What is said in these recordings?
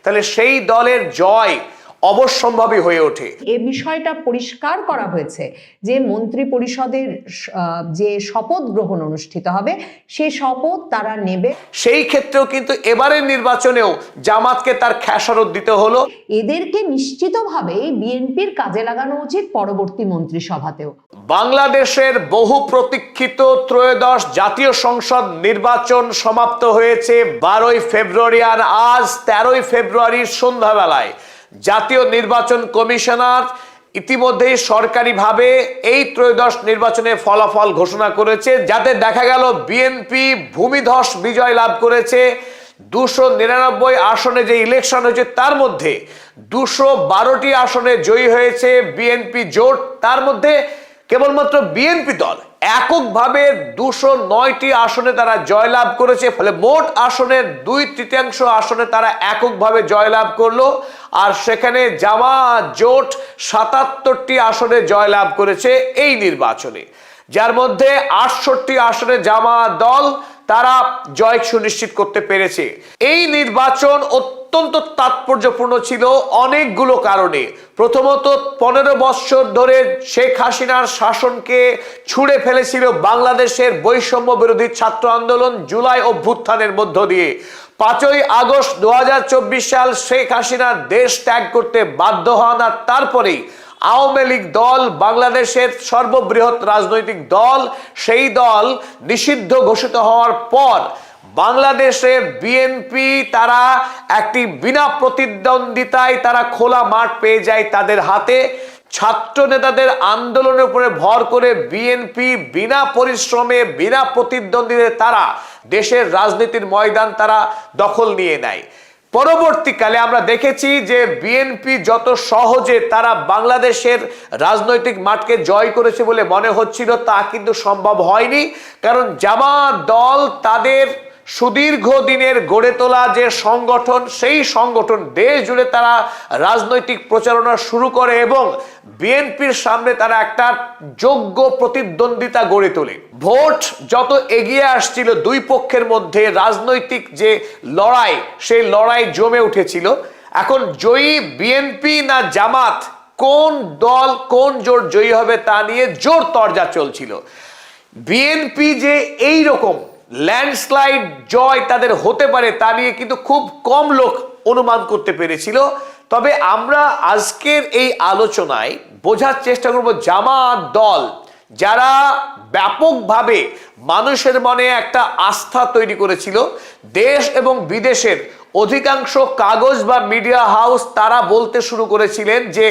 তাহলে সেই দলের জয় অবশ্যম্ভাবী হয়ে ওঠে। এ বিষয়টা পরিষ্কার করা হয়েছে যে মন্ত্রী পরিষদের যে শপথ গ্রহণ অনুষ্ঠিত হবে সে শপথ তারা নেবে। সেই ক্ষেত্রেও কিন্তু এবারের নির্বাচনেও জামাতকে তার খেসারত দিতে হলো। এদেরকে নিশ্চিতভাবে বিএনপির কাজে লাগানো উচিত পরবর্তী মন্ত্রিসভাতেও। বাংলাদেশের বহু প্রতীক্ষিত ত্রয়োদশ জাতীয় সংসদ নির্বাচন সমাপ্ত হয়েছে 12ই ফেব্রুয়ারি, আর আজ 13ই ফেব্রুয়ারির সন্ধ্যাবেলায় জাতীয় নির্বাচন কমিশনার ইতিমধ্যেই সরকারিভাবে এই ত্রয়োদশ নির্বাচনের ফলাফল ঘোষণা করেছে, যাতে দেখা গেল বিএনপি ভূমিধস বিজয় লাভ করেছে। 299 আসনে যে ইলেকশন হয়েছে তার মধ্যে 212টি আসনে জয়ী হয়েছে বিএনপি জোট। তার মধ্যে কেবলমাত্র বিএনপি দল এককভাবে 209টি আসনে তারা জয়লাভ করেছে। ফলে মোট আসনের 2/3 আসনে তারা এককভাবে জয়লাভ করলো। আর সেখানে জামাত জোট 77টি আসনে জয়লাভ করেছে এই নির্বাচনে, যার মধ্যে 68টি আসনে জামাত দল তারা জয় সুনিশ্চিত করতে পেরেছে। এই নির্বাচন অত্যন্ত তাৎপর্যপূর্ণ ছিল অনেকগুলো কারণে। প্রথমত, 15 বছর ধরে শেখ হাসিনার শাসনকে ছুঁড়ে ফেলেছিল বাংলাদেশের বৈষম্য বিরোধী ছাত্র আন্দোলন জুলাই অভ্যুত্থানের মধ্য দিয়ে। 5ই আগস্ট 2024 সাল শেখ হাসিনা দেশ ত্যাগ করতে বাধ্য হন, আর তারপরেই আওয়ামী লীগ দল বাংলাদেশের সর্ববৃহৎ রাজনৈতিক দল, সেই দল নিষিদ্ধ ঘোষিত হওয়ার পর বাংলাদেশে বিএনপি তারা একটি বিনা প্রতিদ্বন্দ্বিতায় তারা খোলা মাঠ পেয়ে যায় তাদের হাতে। ছাত্র নেতাদের আন্দোলনের উপরে ভর করে বিএনপি বিনা পরিশ্রমে বিনা প্রতিদ্বন্দ্বিতায় তারা দেশের রাজনীতির ময়দান তারা দখল নিয়ে নেয়। পরবর্তীকালে আমরা দেখেছি যে বিএনপি যত সহজে তারা বাংলাদেশের রাজনৈতিক মাঠকে জয় করেছে বলে মনে হচ্ছিল, তা কিন্তু সম্ভব হয়নি। কারণ জামাত দল তাদের সুদীর্ঘ দিনের গড়ে তোলা যে সংগঠন, সেই সংগঠন দেশ জুড়ে তারা রাজনৈতিক প্রচারণা শুরু করে এবং বিএনপির সামনে তারা একটা যোগ্য প্রতিদ্বন্দ্বিতা গড়ে তোলে। ভোট যত এগিয়ে আসছিল দুই পক্ষের মধ্যে রাজনৈতিক যে লড়াই, সেই লড়াই জমে উঠেছিল। এখন জয়ী বিএনপি না জামাত, কোন দল কোন জোট জয়ী হবে তা নিয়ে জোর তরজা চলছিল। বিএনপি যে এই রকম ল্যান্ডস্লাইড জয় তাদের হতে পারে তা নিয়ে কিন্তু খুব কম লোক অনুমান করতে পেরেছিল। তবে আমরা আজকের এই আলোচনায় বোঝার চেষ্টা করব জামাত দল যারা ব্যাপকভাবে মানুষের মনে একটা আস্থা তৈরি করেছিল। দেশ এবং বিদেশের অধিকাংশ কাগজ বা মিডিয়া হাউস তারা বলতে শুরু করেছিলেন যে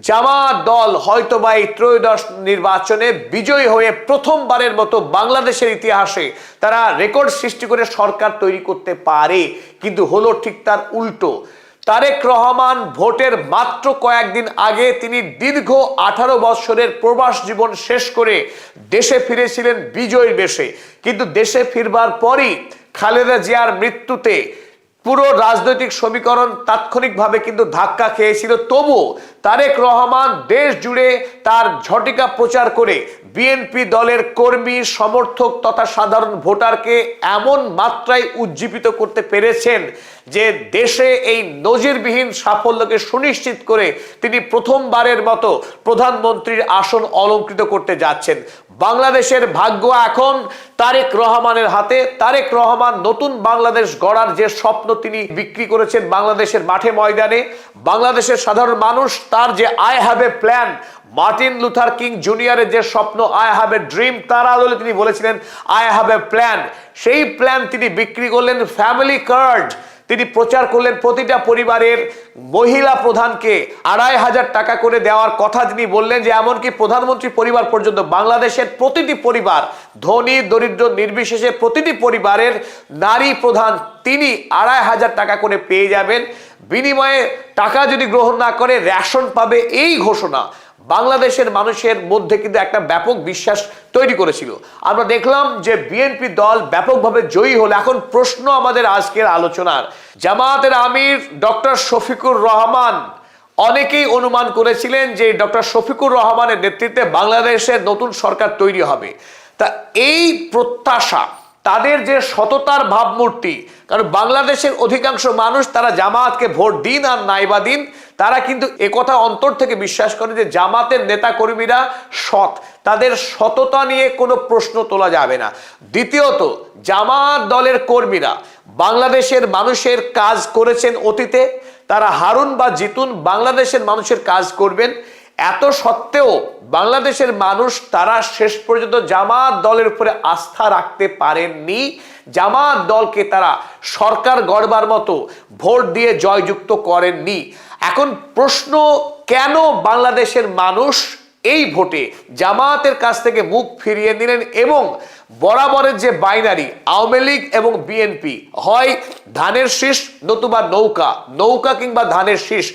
জামাত দল হয়তোবা এই ত্রয়োদশ নির্বাচনে বিজয়ী হয়ে প্রথমবারের মতো বাংলাদেশের ইতিহাসে তারা রেকর্ড সৃষ্টি করে সরকার তৈরি করতে পারে। কিন্তু হলো ঠিক তার উল্টো। তারেক রহমান ভোটের মাত্র কয়েকদিন আগে তিনি দীর্ঘ 18 বছরের প্রবাস জীবন শেষ করে দেশে ফিরেছিলেন বিজয়ীর বেশে। কিন্তু দেশে ফিরবার পরই খালেদা জিয়ার মৃত্যুতে পুরো রাজনৈতিক সমীকরণ তাৎক্ষণিকভাবে কিন্তু ধাক্কা খেয়েছিল। তবু তারেক রহমান দেশ জুড়ে তার ঝটিকা প্রচার করে বিএনপি দলের কর্মী সমর্থক তথা সাধারণ ভোটারকে এমন মাত্রায় উজ্জীবিত করতে পেরেছেন যে দেশে এই নজিরবিহীন সাফল্যকে সুনিশ্চিত করে তিনি প্রথমবারের মতো প্রধানমন্ত্রীর আসন অলংকৃত করতে যাচ্ছেন। বাংলাদেশের ভাগ্য এখন তারেক রহমানের হাতে। তারেক রহমান নতুন বাংলাদেশ গড়ার যে স্বপ্ন তিনি বিক্রি করেছেন বাংলাদেশের মাঠে ময়দানে, বাংলাদেশের সাধারণ মানুষ তার যে I have a plan, Martin Luther King জুনিয়রের যে স্বপ্ন আই হ্যাভ এ ড্রিম, তার আলোকে তিনি বলেছিলেন আই হ্যাভ এ প্ল্যান। সেই প্ল্যান তিনি বিক্রি করলেন ফ্যামিলি কার্ড। তিনি প্রচার করলেন প্রতিটা পরিবারের মহিলা প্রধানকে 2500 টাকা করে দেওয়ার কথা তিনি বললেন, যে এমনকি প্রধানমন্ত্রী পরিবার পর্যন্ত বাংলাদেশের প্রতিটি পরিবার ধনী দরিদ্র নির্বিশেষে প্রতিটি পরিবারের নারী প্রধান তিনি 2500 টাকা করে পেয়ে যাবেন। বিনিময়ে টাকা যদি গ্রহণ না করে রেশন পাবে। এই ঘোষণা বাংলাদেশের মানুষের মধ্যে কিন্তু একটা ব্যাপক বিশ্বাস তৈরি করেছিল। আমরা দেখলাম যে বিএনপি দল ব্যাপকভাবে জয়ী হলো। এখন প্রশ্ন আমাদের আজকের আলোচনার, জামায়াতের আমির ডক্টর শফিকুর রহমান, অনেকেই অনুমান করেছিলেন যে ডক্টর শফিকুর রহমানের নেতৃত্বে বাংলাদেশের নতুন সরকার তৈরি হবে। তা এই প্রত্যাশা তাদের যে সততার ভাবমূর্তি, কারণ বাংলাদেশের অধিকাংশ মানুষ তারা জামায়াতকে ভোট দিন আর নাইবা দিন, তারা কিন্তু একথা অন্তর থেকে বিশ্বাস করে যে জামাতের নেতা কর্মীরা সৎ, তাদের সততা নিয়ে কোনো প্রশ্ন তোলা যাবে না। দ্বিতীয়ত, জামায়াত দলের কর্মীরা বাংলাদেশের মানুষের কাজ করেছেন অতীতে, তারা হারুন বা জিতুন বাংলাদেশের মানুষের কাজ করবেন। এত সত্ত্বেও বাংলাদেশের মানুষ তারা শেষ পর্যন্ত জামায়াত দলের উপরে আস্থা রাখতে পারেননি। জামায়াত দলকে তারা সরকার গড়বার মতো ভোট দিয়ে জয়যুক্ত করেননি। এখন প্রশ্ন, কেন বাংলাদেশের মানুষ এই ভোটে জামায়াতের কাছ থেকে মুখ ফিরিয়ে নিলেন এবং বরাবরের যে বাইনারি আওয়ামী লীগ এবং বিএনপি, হয় ধানের শীষ নতুবা নৌকা, নৌকা কিংবা ধানের শীষ,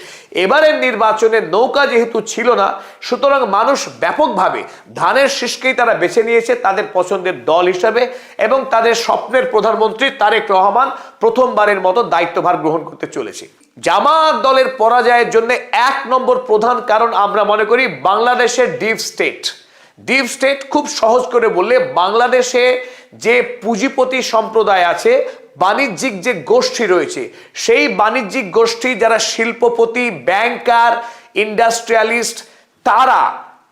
এবারের নির্বাচনে নৌকা যেহেতু ছিল না, সুতরাং মানুষ ব্যাপকভাবে ধানের শীষকেই তারা বেছে নিয়েছে তাদের পছন্দের দল হিসাবে এবং তাদের স্বপ্নের প্রধানমন্ত্রী তারেক রহমান প্রথমবারের মতো দায়িত্বভার গ্রহণ করতে চলেছে। জামায়াত দলের পরাজয়ের জন্য এক নম্বর প্রধান কারণ আমরা মনে করি বাংলাদেশের ডিপ স্টেট। ডিপ স্টেট খুব সহজ করে বললে বাংলাদেশে যে পুঁজিপতি সম্প্রদায় আছে, বাণিজ্যিক যে গোষ্ঠী রয়েছে, সেই বাণিজ্যিক গোষ্ঠী যারা শিল্পপতি, ব্যাংকার, ইন্ডাস্ট্রিয়ালিস্ট,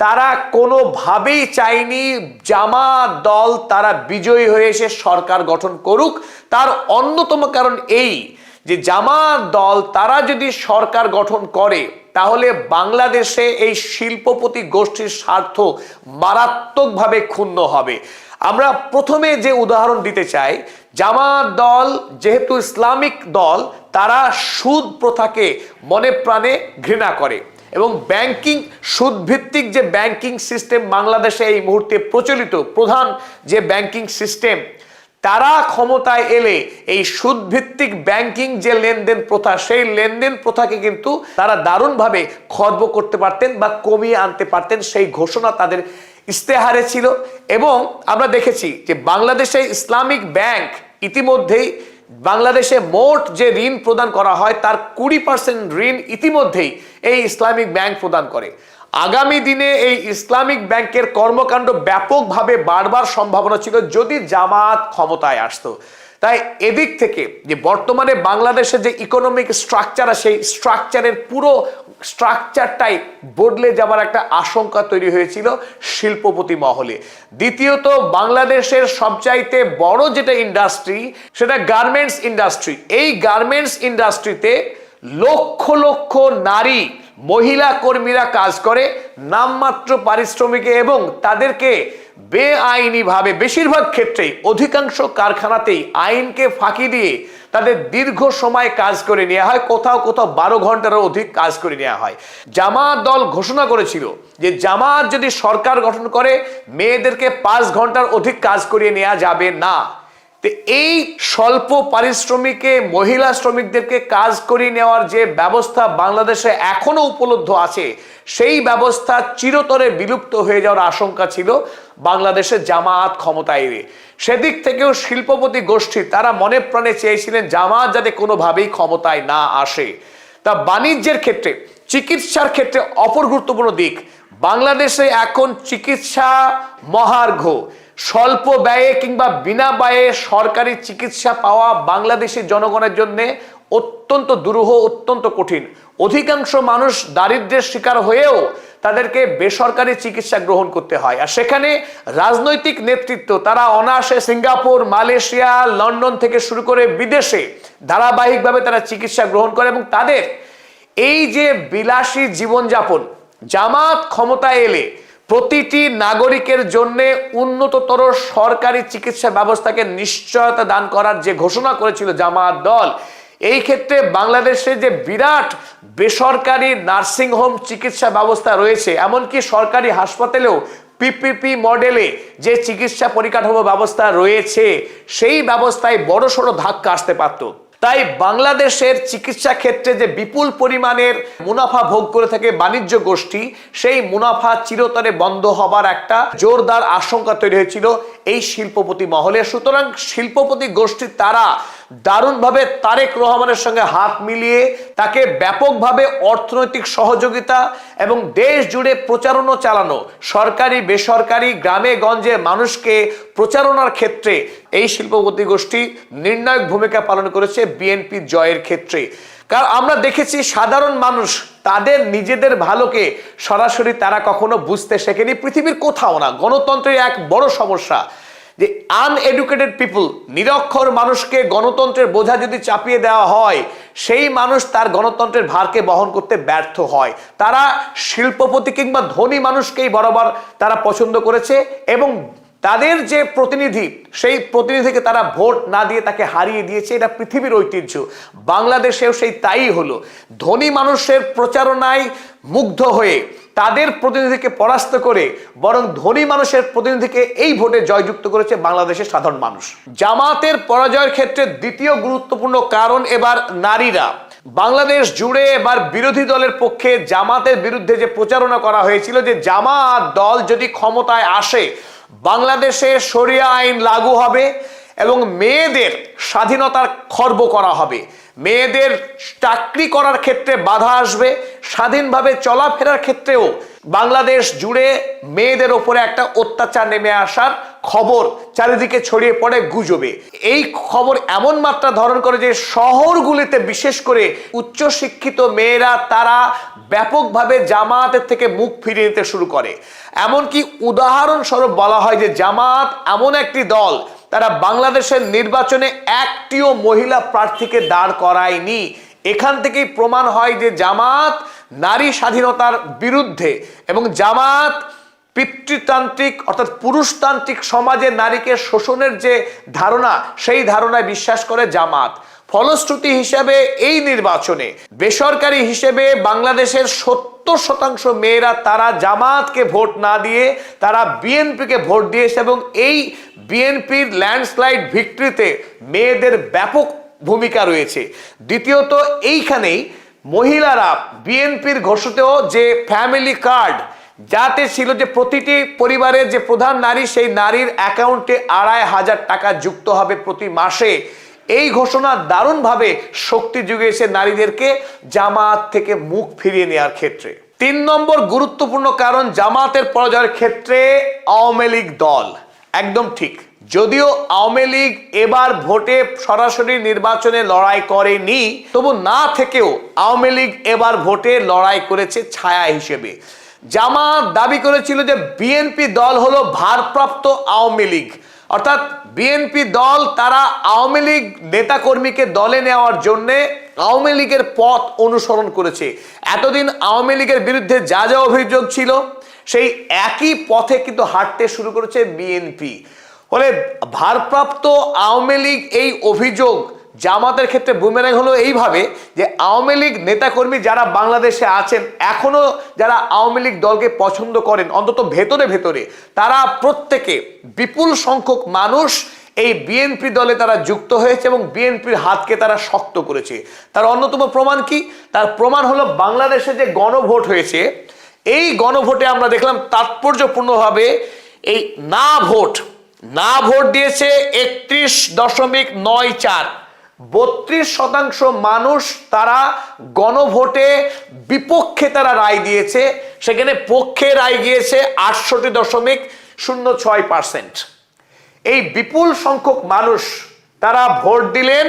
তারা কোনোভাবেই চায়নি জামায়াত দল তারা বিজয়ী হয়ে এসে সরকার গঠন করুক। তার অন্যতম কারণ এই যে জামায়াত দল তারা যদি সরকার গঠন করে তাহলে বাংলাদেশে এই শিল্পপতি গোষ্ঠীর স্বার্থ মারাত্মকভাবে ক্ষুণ্ণ হবে। আমরা প্রথমে যে উদাহরণ দিতে চাই, জামায়াত দল যেহেতু ইসলামিক দল, তারা সুদ প্রথাকে মনে প্রাণে ঘৃণা করে এবং ব্যাংকিং, সুদ ভিত্তিক যে ব্যাংকিং সিস্টেম বাংলাদেশে এই মুহূর্তে প্রচলিত, প্রধান যে ব্যাংকিং সিস্টেম, তারা ক্ষমতায় এলে এই সুদভিত্তিক ব্যাংকিং যে লেনদেন প্রথা, সেই লেনদেন প্রথাকে কিন্তু তারা দারুণভাবে খর্ব করতে পারতেন বা কমিয়ে আনতে পারতেন। সেই ঘোষণা তাদের ইস্তেহারে ছিল এবং আমরা দেখেছি যে বাংলাদেশে ইসলামিক ব্যাংক ইতিমধ্যেই বাংলাদেশে মোট যে ঋণ প্রদান করা হয় তার 20% ঋণ ইতিমধ্যেই এই ইসলামিক ব্যাংক প্রদান করে। আগামী দিনে এই ইসলামিক ব্যাংকের কর্মকাণ্ড ব্যাপকভাবে বাড়বার সম্ভাবনা ছিল যদি জামায়াত ক্ষমতায় আসতো। তাই এদিক থেকে যে বর্তমানে বাংলাদেশের যে ইকোনমিক স্ট্রাকচার, সেই স্ট্রাকচারের পুরো স্ট্রাকচারটাই বদলে যাবার একটা আশঙ্কা তৈরি হয়েছিল শিল্পপতি মহলে। দ্বিতীয়ত, বাংলাদেশের সবচাইতে বড় যেটা ইন্ডাস্ট্রি সেটা গার্মেন্টস ইন্ডাস্ট্রি। এই গার্মেন্টস ইন্ডাস্ট্রিতে লক্ষ লক্ষ নারী, মহিলা কর্মীরা কাজ করে নামমাত্র পারিশ্রমিকে এবং তাদেরকে বেআইনিভাবে, বেশিরভাগ ক্ষেত্রেই অধিকাংশ কারখানাতেই আইনকে ফাঁকি দিয়ে তাদের দীর্ঘ সময় কাজ করে নেওয়া হয়, কোথাও কোথাও 12 ঘন্টারও অধিক কাজ করে নেওয়া হয়। জামায়াত দল ঘোষণা করেছিল যে জামায়াত যদি সরকার গঠন করে মেয়েদেরকে 5 ঘন্টার অধিক কাজ করিয়ে নেওয়া যাবে না। এই স্বল্প পারিশ্রমিকে মহিলা শ্রমিকদেরকে কাজ করিয়ে নেওয়ার যে ব্যবস্থা বাংলাদেশে এখনো উপলব্ধ আছে, সেই ব্যবস্থা চিরতরে বিলুপ্ত হয়ে যাওয়ার আশঙ্কা ছিল বাংলাদেশে জামায়াত ক্ষমতায় এলে। সেদিক থেকেও শিল্পপতি গোষ্ঠী তারা মনে প্রাণে চেয়েছিলেন জামায়াত যাতে কোনোভাবেই ক্ষমতায় না আসে। তা বাণিজ্যের ক্ষেত্রে, চিকিৎসার ক্ষেত্রে অপর গুরুত্বপূর্ণ দিক, বাংলাদেশে এখন চিকিৎসা মহার্ঘ। স্বল্প ব্যয়ে কিংবা বিনা ব্যয়ে সরকারি চিকিৎসা পাওয়া বাংলাদেশের জনগণের জন্য অত্যন্ত দুরূহ, অত্যন্ত কঠিন। অধিকাংশ মানুষ দারিদ্র্যের শিকার হয়েও তাদেরকে বেসরকারি চিকিৎসা গ্রহণ করতে হয়। আর সেখানে রাজনৈতিক নেতৃত্ব তারা অনায়াসে সিঙ্গাপুর, মালয়েশিয়া, লন্ডন থেকে শুরু করে বিদেশে ধারাবাহিকভাবে তারা চিকিৎসা গ্রহণ করে এবং তাদের এই যে বিলাসী জীবনযাপন, জামায়াত ক্ষমতায় এলে প্রতিটি নাগরিকের জন্য উন্নততর সরকারি চিকিৎসা ব্যবস্থাকে নিশ্চয়তা দান করার যে ঘোষণা করেছিল জামায়াত দল, এই ক্ষেত্রে বাংলাদেশে যে বিরাট বেসরকারি নার্সিং হোম চিকিৎসা ব্যবস্থা রয়েছে, এমনকি সরকারি হাসপাতালেও পিপিপি মডেলে যে চিকিৎসা পরিকাঠামো ব্যবস্থা রয়েছে, সেই ব্যবস্থায় বড়সড় ধাক্কা আসতে পারত। তাই বাংলাদেশের চিকিৎসা ক্ষেত্রে যে বিপুল পরিমাণের মুনাফা ভোগ করে থাকে বাণিজ্য গোষ্ঠী, সেই মুনাফা চিরতরে বন্ধ হবার একটা জোরদার আশঙ্কা তৈরি হয়েছিল এই শিল্পপতি মহলে। সুতরাং শিল্পপতি গোষ্ঠী তারা দারুণভাবে তারেক রহমানের সঙ্গে হাত মিলিয়ে তাকে ব্যাপকভাবে অর্থনৈতিক সহযোগিতা এবং দেশ জুড়ে প্রচারণা চালানো, সরকারি বেসরকারি গ্রামে গঞ্জে মানুষকে প্রচারণার ক্ষেত্রে এই শিল্পপতি গোষ্ঠী নির্ণায়ক ভূমিকা পালন করেছে বিএনপি জয়ের ক্ষেত্রে। কারণ আমরা দেখেছি সাধারণ মানুষ তাদের নিজেদের ভালোকে সরাসরি তারা কখনো বুঝতে শেখেনি, পৃথিবীর কোথাও না। গণতন্ত্রের এক বড় সমস্যা যে আনএডুকেটেড পিপল, নিরক্ষর মানুষকে গণতন্ত্রের বোঝা যদি চাপিয়ে দেওয়া হয়, সেই মানুষ তার গণতন্ত্রের ভারকে বহন করতে ব্যর্থ হয়। তারা শিল্পপতি কিংবা ধনী মানুষকেই বরাবর তারা পছন্দ করেছে এবং তাদের যে প্রতিনিধি, সেই প্রতিনিধিকে তারা ভোট না দিয়ে তাকে হারিয়ে দিয়েছে। এটা পৃথিবীর ঐতিহ্য, বাংলাদেশেও সেই তাই হলো। ধনী মানুষের প্রচারণায় মুগ্ধ হয়ে তাদের প্রতিনিধিকে পরাস্ত করে বরং ধনী মানুষের প্রতিনিধিকে এই ভোটে জয়যুক্ত করেছে বাংলাদেশের সাধারণ মানুষ। জামাতের পরাজয়ের ক্ষেত্রে দ্বিতীয় গুরুত্বপূর্ণ কারণ এবার নারীরা। বাংলাদেশ জুড়ে এবার বিরোধী দলের পক্ষে জামাতের বিরুদ্ধে যে প্রচারণা করা হয়েছিল যে জামাত দল যদি ক্ষমতায় আসে বাংলাদেশে শরিয়া আইন লাগু হবে এবং মেয়েদের স্বাধীনতার খর্ব করা হবে, মেয়েদের চাকরি করার ক্ষেত্রে বাধা আসবে, স্বাধীনভাবে চলাফেরার ক্ষেত্রেও বাংলাদেশ জুড়ে মেয়েদের ওপরে একটা অত্যাচার নেমে আসার খবর চারিদিকে ছড়িয়ে পড়ে গুজবে। এই খবর এমন মাত্রা ধারণ করে যে শহরগুলিতে বিশেষ করে উচ্চশিক্ষিত মেয়েরা তারা ব্যাপকভাবে জামাতের থেকে মুখ ফিরিয়ে নিতে শুরু করে। এমনকি উদাহরণস্বরূপ বলা হয় যে জামাত এমন একটি দল তারা বাংলাদেশের নির্বাচনে একটিও মহিলা প্রার্থীকে দাঁড় করায়নি। এখান থেকেই প্রমাণ হয় যে জামাত নারী স্বাধীনতার বিরুদ্ধে এবং জামাত পিতৃতান্ত্রিক অর্থাৎ পুরুষতান্ত্রিক সমাজে নারীকে শোষণের যে ধারণা, সেই ধারণায় বিশ্বাস করে জামাত। ফলশ্রুতি হিসেবে এই নির্বাচনে বেসরকারি হিসেবে বাংলাদেশের 70% মেয়েরা তারা জামাতকে ভোট না দিয়ে তারা বিএনপিকে ভোট দিয়েছে এবং এই বিএনপির ল্যান্ডস্লাইড ভিক্টরিতে মেয়েদের ব্যাপক ভূমিকা রয়েছে। দ্বিতীয়ত এইখানেই মহিলারা বিএনপির ঘোষিত যে ফ্যামিলি কার্ড যাতে ছিল যে প্রতিটি পরিবারের যে প্রধান নারী সেই নারীর অ্যাকাউন্টে 2500 টাকা যুক্ত হবে প্রতি মাসে, এই ঘোষণা দারুণভাবে শক্তি জুগিয়েছে নারীদেরকে জামাত থেকে মুখ ফিরিয়ে নেওয়ার ক্ষেত্রে। 3 নম্বর গুরুত্বপূর্ণ কারণ জামাতের পরাজয়ের ক্ষেত্রে আওয়ামী লীগ দল। একদম ঠিক, যদিও আওয়ামী লীগ এবার ভোটে সরাসরি নির্বাচনে লড়াই করেনি, তবু না থেকেও আওয়ামী লীগ এবার ভোটে লড়াই করেছে ছায়া হিসেবে। জামাত দাবি করেছিল যে বিএনপি দল হলো ভারপ্রাপ্ত আওয়ামী লীগ, অর্থাৎ বিএনপি দল তারা আওয়ামী লীগ নেতাকর্মীকে দলে নেওয়ার জন্য আওয়ামী লীগের পথ অনুসরণ করেছে। এতদিন আওয়ামী লীগের বিরুদ্ধে যা যা অভিযোগ ছিল সেই একই পথে কিন্তু হাঁটতে শুরু করেছে বিএনপি। ফলে ভারপ্রাপ্ত আওয়ামী লীগ এই অভিযোগ জামাতের ক্ষেত্রে বুমেরাং হলো এইভাবে যে আওয়ামী লীগ নেতাকর্মী যারা বাংলাদেশে আছেন এখনো যারা আওয়ামী লীগ দলকে পছন্দ করেন অন্তত ভেতরে ভেতরে, তারা প্রত্যেকে বিপুল সংখ্যক মানুষ এই বিএনপি দলে তারা যুক্ত হয়েছে এবং বিএনপির হাতকে তারা শক্ত করেছে। তার অন্যতম প্রমাণ কি? তার প্রমাণ হলো বাংলাদেশে যে গণভোট হয়েছে, এই গণভোটে আমরা দেখলাম তাৎপর্যপূর্ণভাবে এই না ভোট দিয়েছে 31.94। 32% মানুষ তারা গণভোটে বিপক্ষে তারা রায় দিয়েছে, সেখানে পক্ষে রায় গিয়েছে 68.06%। এই বিপুল সংখ্যক মানুষ তারা ভোট দিলেন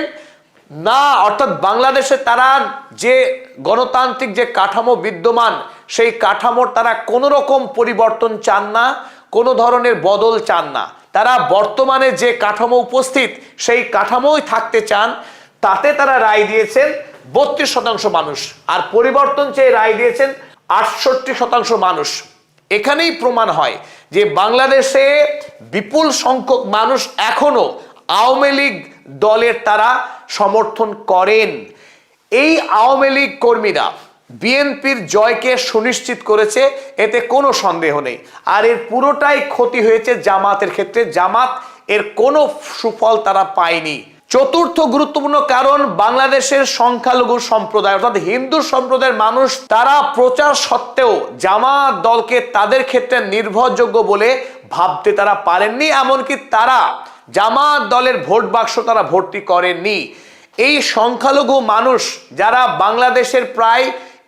না, অর্থাৎ বাংলাদেশে তারা যে গণতান্ত্রিক যে কাঠামো বিদ্যমান সেই কাঠামোর তারা কোনো রকম পরিবর্তন চান না, কোনো ধরনের বদল চান না। তারা বর্তমানে যে কাঠামো উপস্থিত সেই কাঠামোই থাকতে চান। তাতে তারা রায় দিয়েছেন 32% মানুষ, আর পরিবর্তন চেয়ে রায় দিয়েছেন 68% মানুষ। এখানেই প্রমাণ হয় যে বাংলাদেশে বিপুল সংখ্যক মানুষ এখনো আওয়ামী লীগ দলের তারা সমর্থন করেন। এই আওয়ামী লীগ কর্মীরা বিএনপির জয়কে সুনিশ্চিত করেছে, এতে কোনো সন্দেহ নেই। আর এর পুরোটাই ক্ষতি হয়েছে জামাতের ক্ষেত্রে, জামাত এর কোনো সুফল তারা পায়নি। চতুর্থ গুরুত্বপূর্ণ কারণ বাংলাদেশের সংখ্যালঘু সম্প্রদায় অর্থাৎ হিন্দু সম্প্রদায়ের মানুষ তারা প্রচার সত্ত্বেও জামাত দলকে তাদের ক্ষেত্রে নির্ভরযোগ্য বলে ভাবতে তারা পারেননি। এমনকি তারা জামাত দলের ভোট বাক্স তারা ভর্তি করেননি। এই সংখ্যালঘু মানুষ যারা বাংলাদেশের প্রায়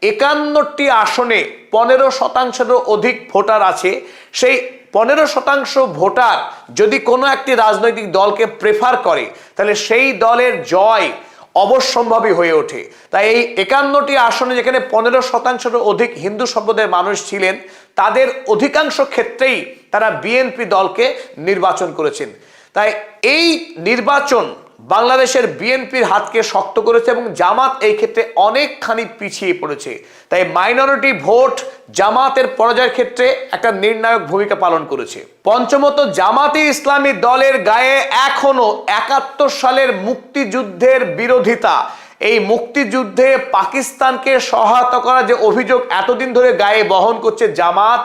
51টি আসনে 15%-এরও অধিক ভোটার আছে, সেই 15% ভোটার যদি কোনো একটি রাজনৈতিক দলকে প্রেফার করে তাহলে সেই দলের জয় অবশ্যম্ভাবী হয়ে ওঠে। তাই এই 51টি আসনে যেখানে 15%-এরও অধিক হিন্দু সম্প্রদায়ের মানুষ ছিলেন, তাদের অধিকাংশ ক্ষেত্রেই তারা বিএনপি দলকে নির্বাচন করেছেন। তাই এই নির্বাচন বাংলাদেশের বিএনপির হাতকে শক্ত করেছে এবং জামাত এই ক্ষেত্রে অনেকখানি পিছিয়ে পড়েছে। তাই মাইনরিটি ভোট জামাতের পরাজয়ের ক্ষেত্রে একটা নির্ণায়ক ভূমিকা পালন করেছে। পঞ্চমত, জামাতে ইসলামী দলের গায়ে এখনো 71 সালের মুক্তিযুদ্ধের বিরোধিতা, এই মুক্তিযুদ্ধে পাকিস্তানকে সহায়তা করা যে অভিযোগ এতদিন ধরে গায়ে বহন করছে জামাত,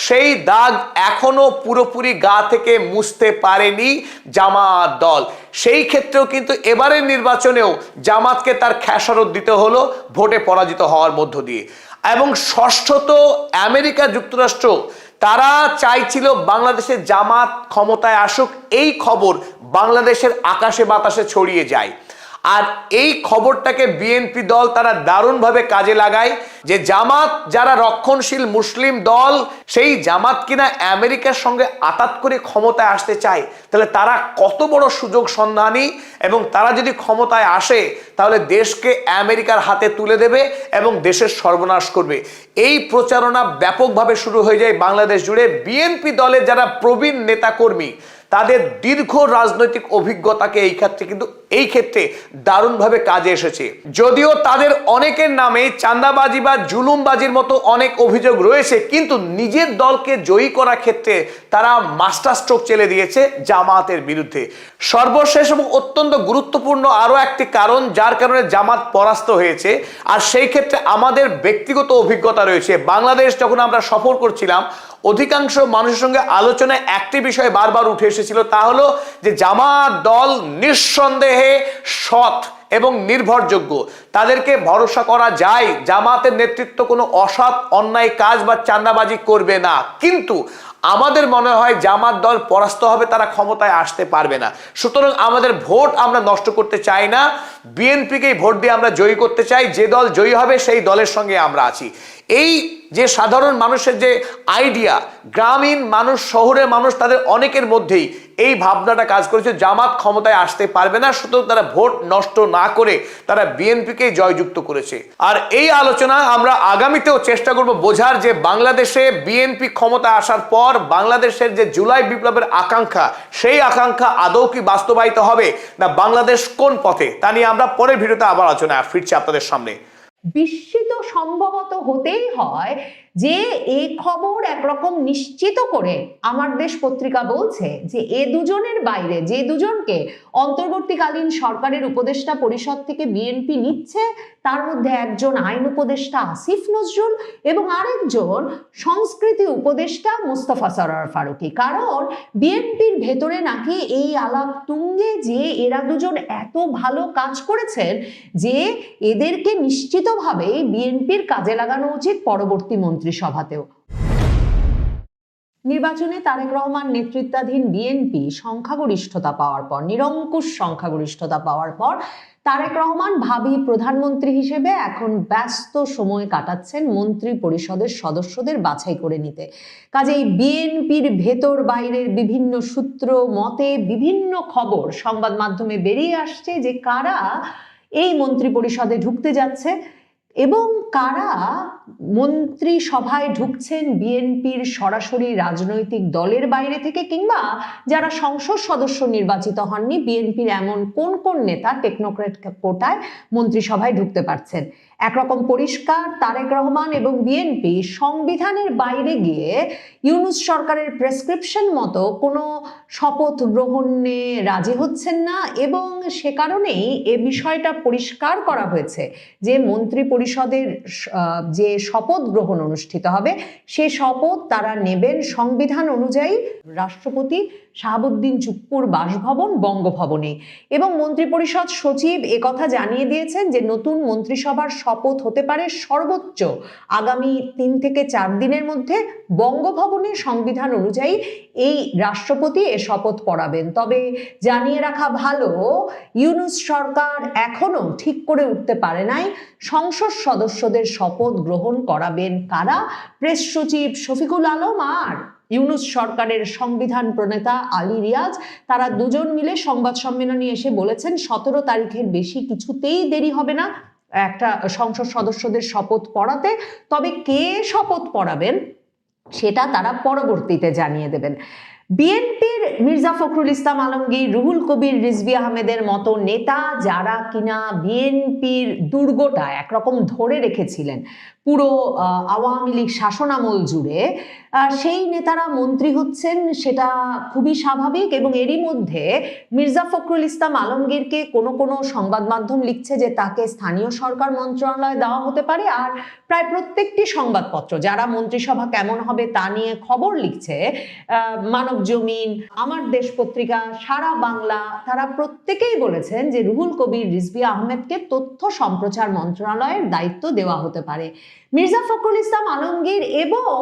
সেই দাগ এখনো পুরোপুরি গা থেকে মুছতে পারেনি জামাত দল। সেই ক্ষেত্রেও কিন্তু এবারের নির্বাচনেও জামাতকে তার খেসারত দিতে হলো ভোটে পরাজিত হওয়ার মধ্য দিয়ে। এবং ষষ্ঠত, আমেরিকা যুক্তরাষ্ট্র তারা চাইছিল বাংলাদেশের জামাত ক্ষমতায় আসুক, এই খবর বাংলাদেশের আকাশে বাতাসে ছড়িয়ে যায়। আর এই খবরটাকে বিএনপি দল তারা দারুণভাবে কাজে লাগায় যে জামাত যারা রক্ষণশীল মুসলিম দল, সেই জামাত কিনা আমেরিকার সঙ্গে আতাত করে ক্ষমতায় আসতে চায়, তাহলে তারা কত বড় সুযোগ সন্ধানী, এবং তারা যদি ক্ষমতায় আসে তাহলে দেশকে আমেরিকার হাতে তুলে দেবে এবং দেশের সর্বনাশ করবে। এই প্রচারণা ব্যাপকভাবে শুরু হয়ে যায় বাংলাদেশ জুড়ে। বিএনপি দলের যারা প্রবীণ নেতাকর্মী, তাদের দীর্ঘ রাজনৈতিক অভিজ্ঞতাকে এই ক্ষেত্রে দারুণভাবে কাজে এসেছে। যদিও তাদের অনেকের নামে চাঁদাবাজি বা জুলুমবাজির মতো অনেক অভিযোগ রয়েছে, কিন্তু নিজের দলকে জয়ী করার ক্ষেত্রে তারা মাস্টার স্ট্রোক চেলে দিয়েছে জামাতের বিরুদ্ধে। সর্বশেষ এবং অত্যন্ত গুরুত্বপূর্ণ আরো একটি কারণ যার কারণে জামাত পরাস্ত হয়েছে, আর সেই ক্ষেত্রে আমাদের ব্যক্তিগত অভিজ্ঞতা রয়েছে। বাংলাদেশ যখন আমরা সফর করছিলাম, অধিকাংশ মানুষের সঙ্গে আলোচনায় একটি বিষয় বারবার উঠে এসেছিল, তা হলো যে জামাত দল নিঃসন্দেহে সৎ এবং নির্ভরযোগ্য, তাদেরকে ভরসা করা যায়, জামাতের নেতৃত্ব কোনো অসৎ অন্যায় কাজ বা চাঁদাবাজি করবে না। কিন্তু আমাদের মনে হয় জামাত দল পরাস্ত হবে, তারা ক্ষমতায় আসতে পারবে না। সুতরাং আমাদের ভোট আমরা নষ্ট করতে চাই না, বিএনপিকেই ভোট দিয়ে আমরা জয়ী করতে চাই। যে দল জয়ী হবে সেই দলের সঙ্গে আমরা আছি। এই যে সাধারণ মানুষের যে আইডিয়া, গ্রামীণ মানুষ, শহরের মানুষ, তাদের অনেকের মধ্যেই এই ভাবনাটা কাজ করেছে জামাত ক্ষমতায় আসতে পারবে না, সুতরাং তারা ভোট নষ্ট না করে তারা বিএনপিকেই জয়যুক্ত করেছে। আর এই আলোচনা আমরা আগামীতেও চেষ্টা করব বোঝার যে বাংলাদেশে বিএনপি ক্ষমতায় আসার পর বাংলাদেশের যে জুলাই বিপ্লবের আকাঙ্ক্ষা, সেই আকাঙ্ক্ষা আদৌ কি বাস্তবায়িত হবে না বাংলাদেশ কোন পথে, তা নিয়ে আমরা পরের ভিডিওতে আবার আলোচনা ফিরছি আপনাদের সামনে। বিস্মিত সম্ভবত হতেই হয় যে এই খবর একরকম নিশ্চিত করে আমার দেশ পত্রিকা বলছে যে এ দুজনের বাইরে যে দুজনকে অন্তর্বর্তীকালীন সরকারের উপদেষ্টা পরিষদ থেকে বিএনপি নিচ্ছে, তার মধ্যে একজন আইন উপদেষ্টা আসিফ নজরুল এবং আরেকজন সংস্কৃতি উপদেষ্টা মোস্তফা সরোয়ার ফারুকী। কারণ বিএনপির ভেতরে নাকি এই আলাপ তুঙ্গে যে এরা দুজন এত ভালো কাজ করেছেন যে এদেরকে নিশ্চিতভাবে বিএনপির কাজে লাগানো উচিত পরবর্তী মন্ত্রিসভাতেও। নির্বাচনে তারেক রহমান নেতৃত্বাধীন বিএনপি সংখ্যাগরিষ্ঠতা পাওয়ার পর, নিরঙ্কুশ সংখ্যাগরিষ্ঠতা পাওয়ার পর তারেক রহমান ভাবী প্রধানমন্ত্রী হিসেবে এখন ব্যস্ত সময় কাটাচ্ছেন মন্ত্রী পরিষদের সদস্যদের বাছাই করে নিতে। কাজেই বিএনপির ভেতর বাইরের বিভিন্ন সূত্র মতে বিভিন্ন খবর সংবাদ মাধ্যমে বেরিয়ে আসছে যে কারা এই মন্ত্রী পরিষদে ঢুকতে যাচ্ছে এবং কারা মন্ত্রিসভায় ঢুকছেন বিএনপির সরাসরি রাজনৈতিক দলের বাইরে থেকে, কিংবা যারা সংসদ সদস্য নির্বাচিত হননি, বিএনপির এমন কোন কোন নেতা টেকনোক্র্যাট কোটায় মন্ত্রিসভায় ঢুকতে পারছেন। একরকম পরিষ্কার, তারেক রহমান এবং বিএনপি সংবিধানের বাইরে গিয়ে ইউনূস সরকারের প্রেসক্রিপশন মতো কোনো শপথ গ্রহণে রাজি হচ্ছেন না, এবং সে কারণেই এ বিষয়টা পরিষ্কার করা হয়েছে যে মন্ত্রী পরিষদের যে শপথ গ্রহণ অনুষ্ঠিত হবে সে শপথ তারা নেবেন সংবিধান অনুযায়ী রাষ্ট্রপতি শাহাবুদ্দিন চুপ্পুর বাসভবন বঙ্গভবনে। এবং মন্ত্রিপরিষদ সচিব একথা জানিয়ে দিয়েছেন যে নতুন মন্ত্রিসভার শপথ হতে পারে সর্বোচ্চ আগামী 3 থেকে 4 দিনের মধ্যে। বঙ্গভবনে সংবিধান অনুযায়ী এই রাষ্ট্রপতি এ শপথ পড়াবেন। তবে জানিয়ে রাখা ভালো, ইউনূস সরকার এখনো ঠিক করে উঠতে পারে নাই সংসদ সদস্যদের শপথ গ্রহণ করাবেন কারা। প্রেস সচিব শফিকুল আলম আর ইউনূস সরকারের সংবিধান প্রণেতা আলী রিয়াজ, তারা দুজন মিলে সংবাদ সম্মেলনে এসে বলেছেন 17 তারিখের বেশি কিছুতেই দেরি হবে না একটা সংসদ সদস্যদের শপথ পড়াতে। তবে কে শপথ পড়াবেন সেটা তারা পরবর্তীতে জানিয়ে দেবেন। বিএনপির মির্জা ফখরুল ইসলাম আলমগীর, রুহুল কবির রিজভী আহমেদের মতো নেতা যারা কিনা বিএনপির দুর্গটা একরকম ধরে রেখেছিলেন পুরো আওয়ামী লীগ শাসনামল জুড়ে, সেই নেতারা মন্ত্রী হচ্ছেন, সেটা খুবই স্বাভাবিক। এবং এরই মধ্যে মির্জা ফখরুল ইসলাম আলমগীরকে কোনো সংবাদ মাধ্যম লিখছে যে তাকে স্থানীয় সরকার মন্ত্রণালয় দেওয়া হতে পারে। আর প্রায় প্রত্যেকটি সংবাদপত্র যারা মন্ত্রিসভা কেমন হবে তা নিয়ে খবর লিখছে, মানব জমিন, আমার দেশ পত্রিকা, সারা বাংলা, তারা প্রত্যেকেই বলেছেন যে রুহুল কবির রিজভী আহমেদকে তথ্য সম্প্রচার মন্ত্রণালয়ের দায়িত্ব দেওয়া হতে পারে। মির্জা ফখরুল ইসলাম আলমগীর এবং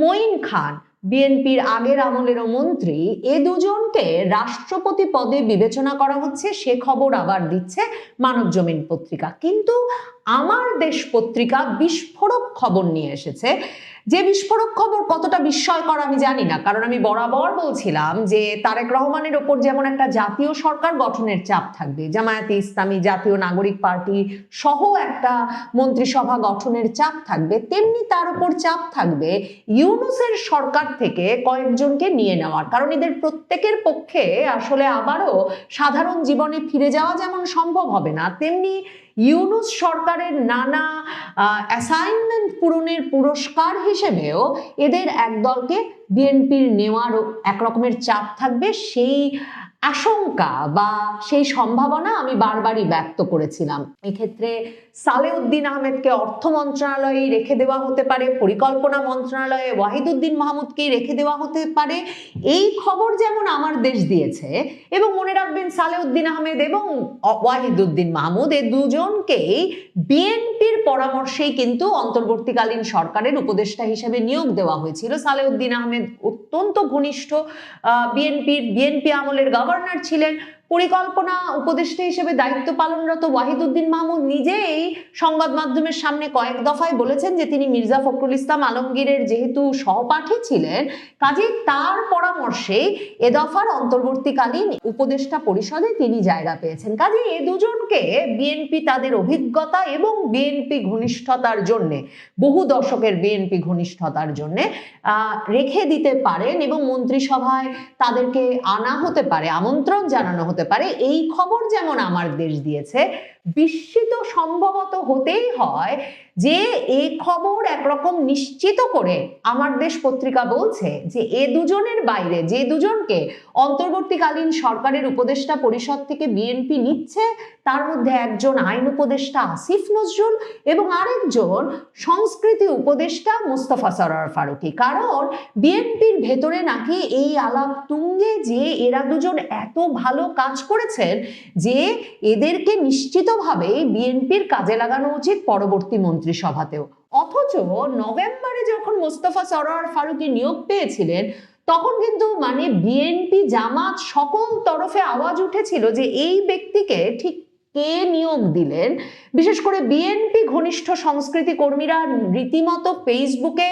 মঈন খান, বিএনপির আগের আমলেরও মন্ত্রী, এ দুজনকে রাষ্ট্রপতি পদে বিবেচনা করা হচ্ছে, সে খবর আবার দিচ্ছে মানব জমিন পত্রিকা। কিন্তু আমার দেশ পত্রিকা বিস্ফোরক খবর নিয়ে এসেছে। যে বিস্ফোরক খবর কতটা বিস্ময়কর আমি জানি না, কারণ আমি বরাবর বলছিলাম যে তারেক রহমানের ওপর যেমন একটা জাতীয় সরকার গঠনের চাপ থাকবে, জামায়াতে ইসলামী, জাতীয় নাগরিক পার্টি সহ একটা মন্ত্রিসভা গঠনের চাপ থাকবে, তেমনি তার উপর চাপ থাকবে ইউনূসের সরকার থেকে কয়েকজনকে নিয়ে নেওয়ার। কারণ এদের প্রত্যেকের পক্ষে আসলে আবারও সাধারণ জীবনে ফিরে যাওয়া যেমন সম্ভব হবে না, তেমনি ইউনূস সরকারের নানা অ্যাসাইনমেন্ট পূরণের পুরস্কার হিসেবেও এদের একদলকে বিএনপির নেওয়ার একরকমের চাপ থাকবে। সেই আশঙ্কা বা সেই সম্ভাবনা আমি বারবারই ব্যক্ত করেছিলাম। এক্ষেত্রে সালেউদ্দিন আহমেদকে অর্থ মন্ত্রণালয়ে রেখে দেওয়া হতে পারে, পরিকল্পনা মন্ত্রণালয়ে ওয়াহিদুদ্দিন মাহমুদকেই রেখে দেওয়া হতে পারে, এই খবর যেমন আমার দেশ দিয়েছে। এবং মনে রাখবেন, সালেউদ্দিন আহমেদ এবং ওয়াহিদুদ্দিন মাহমুদ এ দুজনকেই বিএনপির পরামর্শেই কিন্তু অন্তর্বর্তীকালীন সরকারের উপদেষ্টা হিসেবে নিয়োগ দেওয়া হয়েছিল। সালেউদ্দিন আহমেদ অত্যন্ত ঘনিষ্ঠ বিএনপি আমলের গভর্নর ছিলেন। পরিকল্পনা উপদেষ্টা হিসেবে দায়িত্ব পালনরত ওয়াহিদুদ্দিন মাহমুদ নিজেই সংবাদ মাধ্যমের সামনে কয়েক দফায় বলেছেন যে তিনি মির্জা ফখরুল ইসলাম আলমগীরের যেহেতু সহপাঠী ছিলেন, কাজে তার পরামর্শে এ দফার অন্তর্বর্তীকালীন উপদেষ্টা পরিষদে তিনি জায়গা পেয়েছেন। কাজে এ দুজনকে বিএনপি তাদের অভিজ্ঞতা এবং বিএনপি ঘনিষ্ঠতার জন্যে, বহু দশকের বিএনপি ঘনিষ্ঠতার জন্যে রেখে দিতে পারেন এবং মন্ত্রিসভায় তাদেরকে আনা হতে পারে, আমন্ত্রণ জানানো হতে পারে। এই খবর যেমন আমার দেশ দিয়েছে, বিস্মিত সম্ভবত হতেই হয় যে এই খবর একরকম নিশ্চিত করে আমার দেশ পত্রিকা বলছে যে এ দুজনের বাইরে যে দুজনকে অন্তর্বর্তীকালীন সরকারের উপদেষ্টা পরিষদ থেকে বিএনপি নিচ্ছে, তার মধ্যে একজন আইন উপদেষ্টা আসিফ নজরুল এবং আরেকজন সংস্কৃতি উপদেষ্টা মোস্তফা সরোয়ার ফারুকী। কারণ বিএনপির ভেতরে নাকি এই আলাপ তুঙ্গে যে এরা দুজন এত ভালো কাজ করেছেন যে এদেরকে নিশ্চিতভাবে বিএনপির কাজে লাগানো উচিত পরবর্তী মন্ত্রিসভাতেও। অথচ নভেম্বরে যখন মোস্তফা সরোয়ার ফারুকী নিয়োগ পেয়েছিলেন, তখন কিন্তু বিএনপি, জামাত সকল তরফে আওয়াজ উঠেছিল যে এই ব্যক্তিকে ঠিক কে নিয়োগ দিলেন। বিশেষ করে বিএনপি ঘনিষ্ঠ সংস্কৃতি কর্মীরা রীতিমতো ফেসবুকে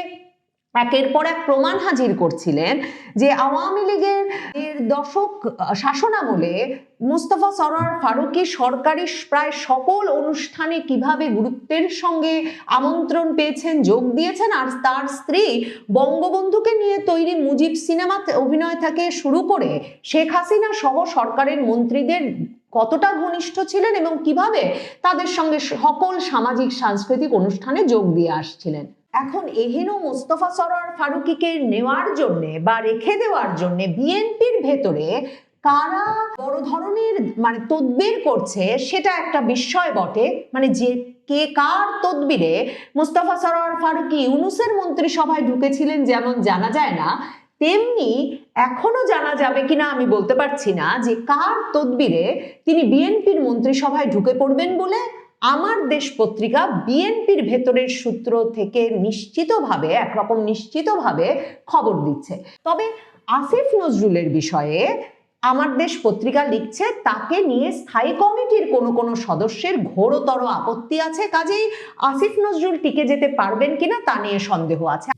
একের পর এক প্রমাণ হাজির করছিলেন যে আওয়ামী লীগের দশক শাসনামলে মোস্তফা সরোয়ার ফারুকী সরকারি প্রায় সকল অনুষ্ঠানে কিভাবে গুরুত্বের সঙ্গে আমন্ত্রণ পেয়েছেন, যোগ দিয়েছেন। আর তার স্ত্রী বঙ্গবন্ধুকে নিয়ে তৈরি মুজিব সিনেমাতে অভিনয় থেকে শুরু করে শেখ হাসিনা সহ সরকারের মন্ত্রীদের কতটা ঘনিষ্ঠ ছিলেন এবং কিভাবে তাদের সঙ্গে সকল সামাজিক সাংস্কৃতিক অনুষ্ঠানে যোগ দিয়ে আসছিলেন। এখন এহেন মোস্তফা সরোয়ার ফারুকীকে নেওয়ার জন্য বা রেখে দেওয়ার জন্য বিএনপির ভেতরে কারা বড় ধরনের তদবির করছে, সেটা একটা বিস্ময় বটে। যে কে কার তদবিরে মোস্তফা সরোয়ার ফারুকী ইউনূসের মন্ত্রিসভায় ঢুকেছিলেন যেমন জানা যায় না, তেমনি এখনো জানা যাবে কিনা আমি বলতে পারছি না যে কার তদবিরে তিনি বিএনপির মন্ত্রিসভায় ঢুকে পড়বেন বলে আমার দেশ পত্রিকা বিএনপির ভেতরের সূত্র থেকে একরকম নিশ্চিতভাবে খবর দিচ্ছে। তবে আসিফ নজরুলের বিষয়ে আমার দেশ পত্রিকা লিখছে তাকে নিয়ে স্থায়ী কমিটির কোনো সদস্যের ঘোরতর আপত্তি আছে, কাজেই আসিফ নজরুল টিকে যেতে পারবেন কিনা তা নিয়ে সন্দেহ আছে।